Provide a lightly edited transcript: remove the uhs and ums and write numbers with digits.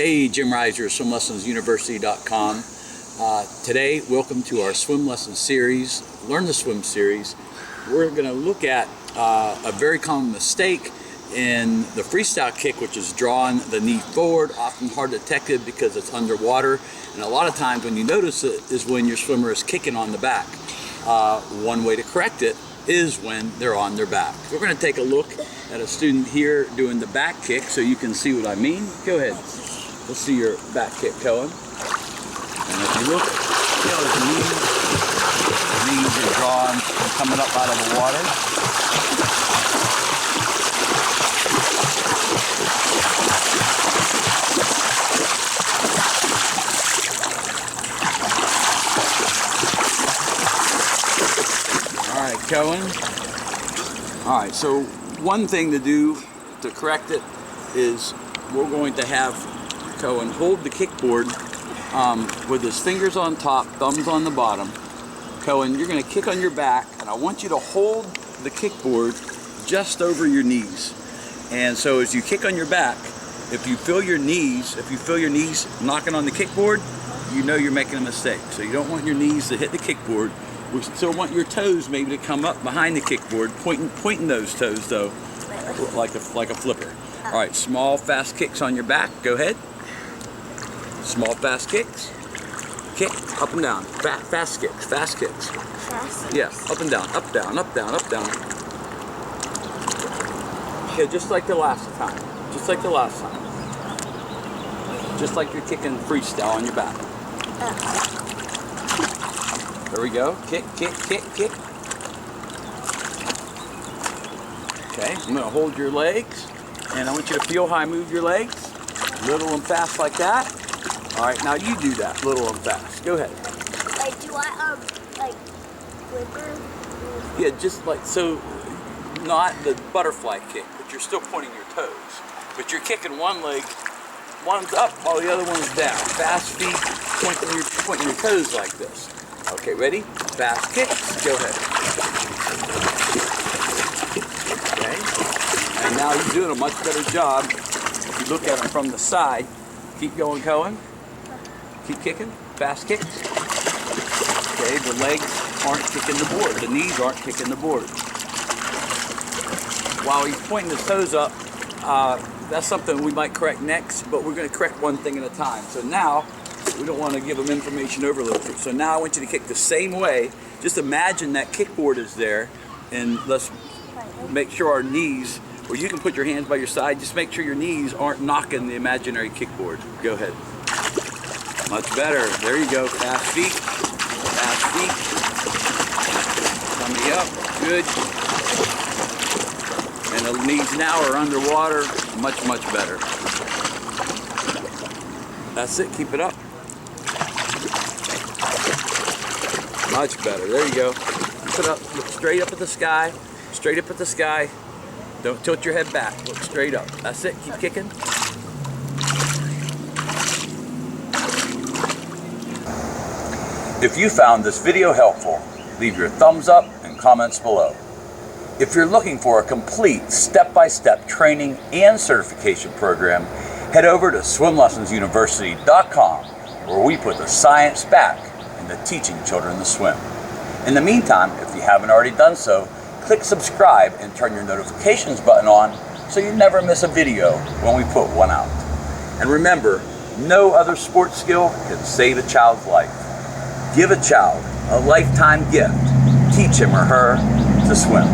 Hey, Jim Reiser, swimlessonsuniversity.com. Today, welcome to our swim lesson series, Learn to Swim series. We're going to look at a very common mistake in the freestyle kick, which is drawing the knee forward, often hard detected because it's underwater. And a lot of times when you notice it is when your swimmer is kicking on the back. One way to correct it is when they're on their back. We're going to take a look at a student here doing the back kick so you can see what I mean. Go ahead. Let's see your back kick, Cohen. And if you look, you know, his knees are drawn and coming up out of the water. All right, Cohen. All right, so one thing to do to correct it is we're going to have Cohen hold the kickboard with his fingers on top, thumbs on the bottom. Cohen, you're going to kick on your back, and I want you to hold the kickboard just over your knees. And so as you kick on your back, if you feel your knees knocking on the kickboard, you know you're making a mistake. So you don't want your knees to hit the kickboard. We still want your toes maybe to come up behind the kickboard, pointing those toes though, like a flipper. All right, small, fast kicks on your back. Go ahead. Small, fast kicks. Kick, up and down. Fast kicks, fast kicks. Fast? Yeah, up and down, up, down, up, down, up, down. Okay, just like the last time. Just like the last time. Just like you're kicking freestyle on your back. There we go. Kick, kick, kick, kick. Okay, I'm going to hold your legs, and I want you to feel how I move your legs. Little and fast like that. All right, now you do that, little and fast. Go ahead. Like, do I, like, flipper? Yeah, just like, so, not the butterfly kick, but you're still pointing your toes. But you're kicking one leg, one's up while the other one's down. Fast feet, pointing your toes like this. Okay, ready? Fast kicks, go ahead. Okay, and now you're doing a much better job. If you look at them from the side, keep going, Cohen. Keep kicking, fast kicks. Okay, the legs aren't kicking the board. The knees aren't kicking the board. While he's pointing his toes up, that's something we might correct next, but we're going to correct one thing at a time. So now, we don't want to give them information overload. So now I want you to kick the same way. Just imagine that kickboard is there, and let's make sure our knees, or you can put your hands by your side, just make sure your knees aren't knocking the imaginary kickboard. Go ahead. Much better. There you go. Fast feet. Fast feet. Tummy up. Good. And the knees now are underwater. Much, much better. That's it. Keep it up. Much better. There you go. Keep it up. Look straight up at the sky. Straight up at the sky. Don't tilt your head back. Look straight up. That's it. Keep kicking. If you found this video helpful, leave your thumbs up and comments below. If you're looking for a complete step-by-step training and certification program, head over to swimlessonsuniversity.com, where we put the science back into teaching children to swim. In the meantime, if you haven't already done so, click subscribe and turn your notifications button on so you never miss a video when we put one out. And remember, no other sports skill can save a child's life. Give a child a lifetime gift. Teach him or her to swim.